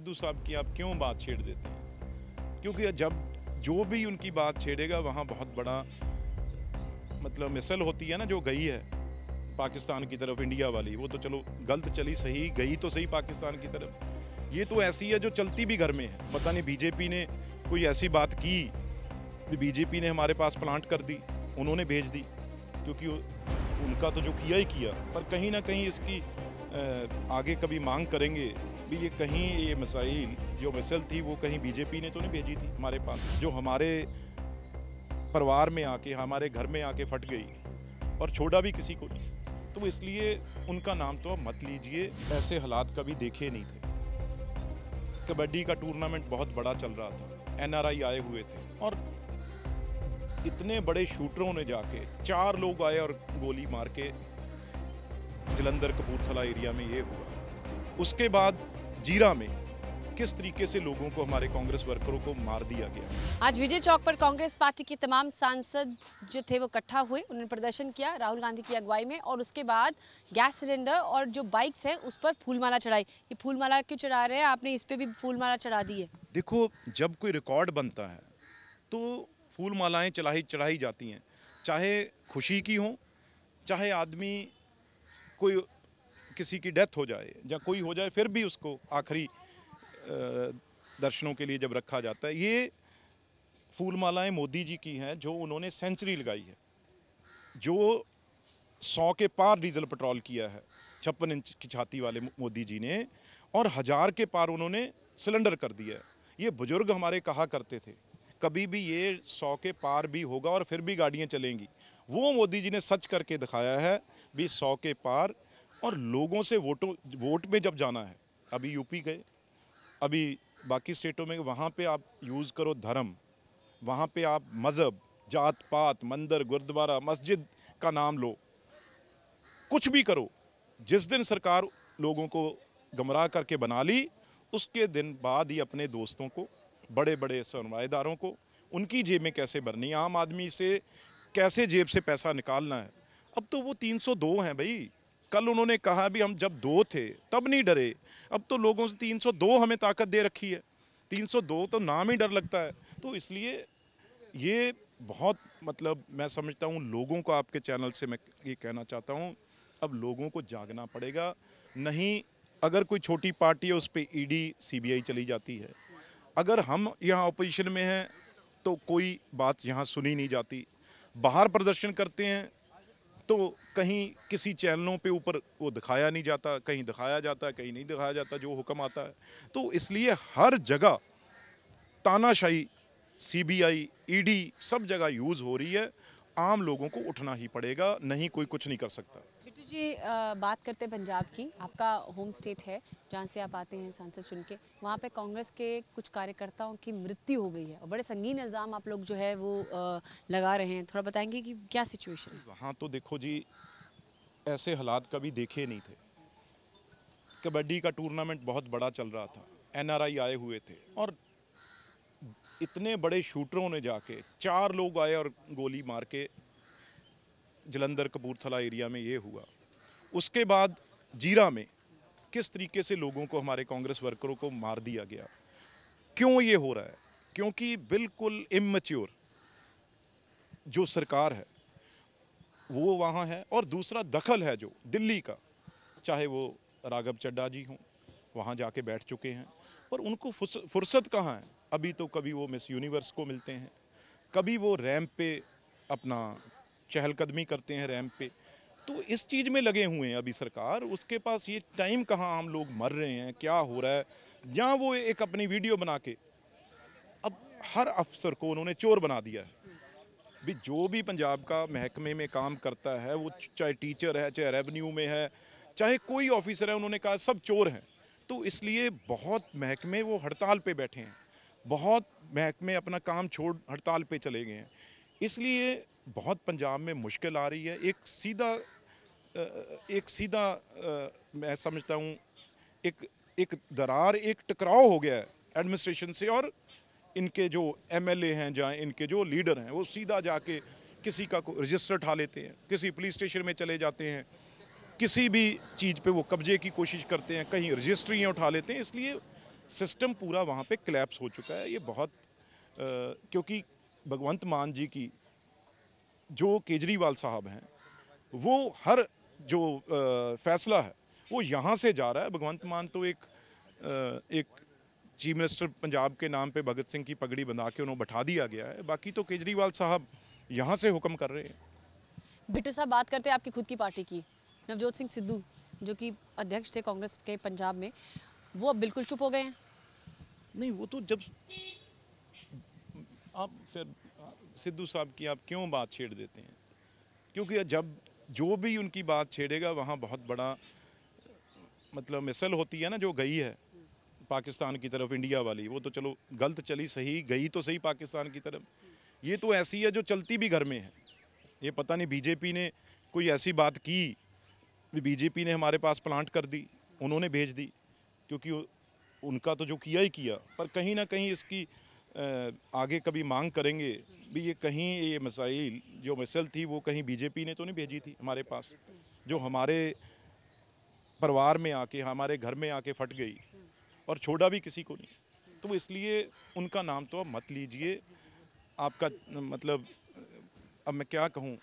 सिद्धू साहब की आप क्यों बात छेड़ देते हैं? क्योंकि जब जो भी उनकी बात छेड़ेगा वहाँ बहुत बड़ा मतलब मिसल होती है ना, जो गई है पाकिस्तान की तरफ इंडिया वाली, वो तो चलो गलत चली, सही गई तो सही पाकिस्तान की तरफ। ये तो ऐसी है जो चलती भी घर में है। पता नहीं बीजेपी ने कोई ऐसी बात की, बीजेपी ने हमारे पास प्लांट कर दी, उन्होंने भेज दी, क्योंकि उनका तो जो किया ही किया। पर कहीं ना कहीं इसकी आगे कभी मांग करेंगे भी, ये कहीं ये मसाइल जो मिसल थी वो कहीं बीजेपी ने तो नहीं भेजी थी हमारे पास, जो हमारे परिवार में आके हमारे घर में आके फट गई और छोड़ा भी किसी को नहीं। तो इसलिए उनका नाम तो अब मत लीजिए, ऐसे हालात कभी देखे नहीं थे। कबड्डी का टूर्नामेंट बहुत बड़ा चल रहा था, एनआरआई आए हुए थे और इतने बड़े शूटरों ने जाके 4 लोग आए और गोली मार के जलंधर कपूरथला एरिया में ये हुआ। उसके बाद जीरा में किस तरीके से लोगों को, हमारे कांग्रेस वर्करों को मार दिया गया। आज विजय चौक पर कांग्रेस पार्टी के तमाम सांसद जो थे वो इकट्ठा हुए, उन्होंने प्रदर्शन किया राहुल गांधी की अगुवाई में, और उसके बाद गैस सिलेंडर और जो बाइक्स है उस पर फूलमाला चढ़ाई। ये फूलमाला क्यों चढ़ा रहे हैं? आपने इस पे भी फूलमाला चढ़ा दी है। देखो, जब कोई रिकॉर्ड बनता है तो फूल मालाएं चढ़ाई जाती हैं, चाहे खुशी की हो, चाहे आदमी कोई किसी की डेथ हो जाए या कोई हो जाए, फिर भी उसको आखिरी दर्शनों के लिए जब रखा जाता है। ये फूल मालाएं मोदी जी की हैं, जो उन्होंने सेंचुरी लगाई है, जो 100 के पार डीजल पेट्रोल किया है 56 इंच की छाती वाले मोदी जी ने, और 1000 के पार उन्होंने सिलेंडर कर दिया है। ये बुजुर्ग हमारे कहा करते थे, कभी भी ये 100 के पार भी होगा और फिर भी गाड़ियां चलेंगी। वो मोदी जी ने सच करके दिखाया है भी 100 के पार। और लोगों से वोट में जब जाना है, अभी यूपी गए, अभी बाकी स्टेटों में, वहाँ पे आप यूज़ करो धर्म, वहाँ पे आप मज़हब, जात पात, मंदिर, गुरुद्वारा, मस्जिद का नाम लो, कुछ भी करो। जिस दिन सरकार लोगों को गुमराह करके बना ली, उसके दिन बाद ही अपने दोस्तों को, बड़े बड़े सरमाएदारों को, उनकी जेब में कैसे भरनी, आम आदमी से कैसे जेब से पैसा निकालना है। अब तो वो 302 हैं भाई। कल उन्होंने कहा भी हम जब 2 थे तब नहीं डरे, अब तो लोगों से 302 हमें ताकत दे रखी है। 302 तो नाम ही डर लगता है। तो इसलिए ये बहुत मतलब मैं समझता हूँ, लोगों को आपके चैनल से मैं ये कहना चाहता हूँ, अब लोगों को जागना पड़ेगा। नहीं, अगर कोई छोटी पार्टी है उस पर ईडी सीबीआई चली जाती है, अगर हम यहाँ अपोजिशन में हैं तो कोई बात यहाँ सुनी नहीं जाती। बाहर प्रदर्शन करते हैं तो कहीं किसी चैनलों पे ऊपर वो दिखाया नहीं जाता, कहीं दिखाया जाता है, कहीं नहीं दिखाया जाता, जो हुक्म आता है। तो इसलिए हर जगह तानाशाही, सीबीआई, ईडी सब जगह यूज़ हो रही है। आम लोगों को उठना ही पड़ेगा, नहीं कोई कुछ नहीं कर सकता। बिट्टू जी, बात करते हैं पंजाब की। आपका होम स्टेट है, जहाँ से आप आते हैं सांसद चुन के। वहाँ पे कांग्रेस के कुछ कार्यकर्ताओं की मृत्यु हो गई है और बड़े संगीन इल्ज़ाम आप लोग जो है वो लगा रहे हैं। थोड़ा बताएंगे कि क्या सिचुएशन है? वहाँ तो देखो जी, ऐसे हालात कभी देखे नहीं थे। कबड्डी का टूर्नामेंट बहुत बड़ा चल रहा था, एनआरआई आए हुए थे और इतने बड़े शूटरों ने जाके 4 लोग आए और गोली मार के जलंधर कपूरथला एरिया में ये हुआ। उसके बाद जीरा में किस तरीके से लोगों को, हमारे कांग्रेस वर्करों को मार दिया गया। क्यों ये हो रहा है? क्योंकि बिल्कुल इमैच्योर जो सरकार है वो वहाँ है, और दूसरा दखल है जो दिल्ली का, चाहे वो राघव चड्ढा जी हों, वहाँ जाके बैठ चुके हैं, पर उनको फुर्सत कहाँ है। अभी तो कभी वो मिस यूनिवर्स को मिलते हैं, कभी वो रैंप पे अपना चहलकदमी करते हैं रैंप पे। तो इस चीज़ में लगे हुए हैं अभी सरकार, उसके पास ये टाइम कहाँ, हम लोग मर रहे हैं, क्या हो रहा है। जहाँ वो एक अपनी वीडियो बना के अब हर अफसर को उन्होंने चोर बना दिया है। भी जो भी पंजाब का महकमे में काम करता है, वो चाहे टीचर है, चाहे रेवेन्यू में है, चाहे कोई ऑफिसर है, उन्होंने कहा सब चोर हैं। तो इसलिए बहुत महकमे वो हड़ताल पे बैठे हैं, बहुत महकमे अपना काम छोड़ हड़ताल पे चले गए हैं। इसलिए बहुत पंजाब में मुश्किल आ रही है। एक सीधा मैं समझता हूँ एक एक दरार, एक टकराव हो गया है एडमिनिस्ट्रेशन से और इनके जो एमएलए हैं, जहाँ इनके जो लीडर हैं, वो सीधा जाके किसी का रजिस्टर उठा लेते हैं, किसी पुलिस स्टेशन में चले जाते हैं, किसी भी चीज़ पे वो कब्जे की कोशिश करते हैं, कहीं रजिस्ट्रियाँ उठा लेते हैं। इसलिए सिस्टम पूरा वहाँ पे क्लैप्स हो चुका है। ये बहुत क्योंकि भगवंत मान जी की जो केजरीवाल साहब हैं, वो हर जो फैसला है वो यहाँ से जा रहा है। भगवंत मान तो एक चीफ मिनिस्टर पंजाब के नाम पे भगत सिंह की पगड़ी बना के उन्हें बैठा दिया गया है, बाकी तो केजरीवाल साहब यहाँ से हुक्म कर रहे हैं। बिट्टू साहब, बात करते हैं आपकी खुद की पार्टी की। नवजोत सिंह सिद्धू जो कि अध्यक्ष थे कांग्रेस के पंजाब में, वो अब बिल्कुल चुप हो गए हैं। नहीं, वो तो जब आप फिर सिद्धू साहब की आप क्यों बात छेड़ देते हैं? क्योंकि जब जो भी उनकी बात छेड़ेगा वहाँ बहुत बड़ा मतलब मिसल होती है ना, जो गई है पाकिस्तान की तरफ इंडिया वाली, वो तो चलो गलत चली, सही गई तो सही पाकिस्तान की तरफ। ये तो ऐसी है जो चलती भी घर में है। ये पता नहीं बीजेपी ने कोई ऐसी बात की, बीजेपी ने हमारे पास प्लांट कर दी, उन्होंने भेज दी, क्योंकि उनका तो जो किया ही किया। पर कहीं ना कहीं इसकी आगे कभी मांग करेंगे भी, ये कहीं ये मसाइल जो मिसल थी वो कहीं बीजेपी ने तो नहीं भेजी थी हमारे पास, जो हमारे परिवार में आके हमारे घर में आके फट गई और छोड़ा भी किसी को नहीं। तो इसलिए उनका नाम तो अब मत लीजिए। आपका मतलब अब मैं क्या कहूँ।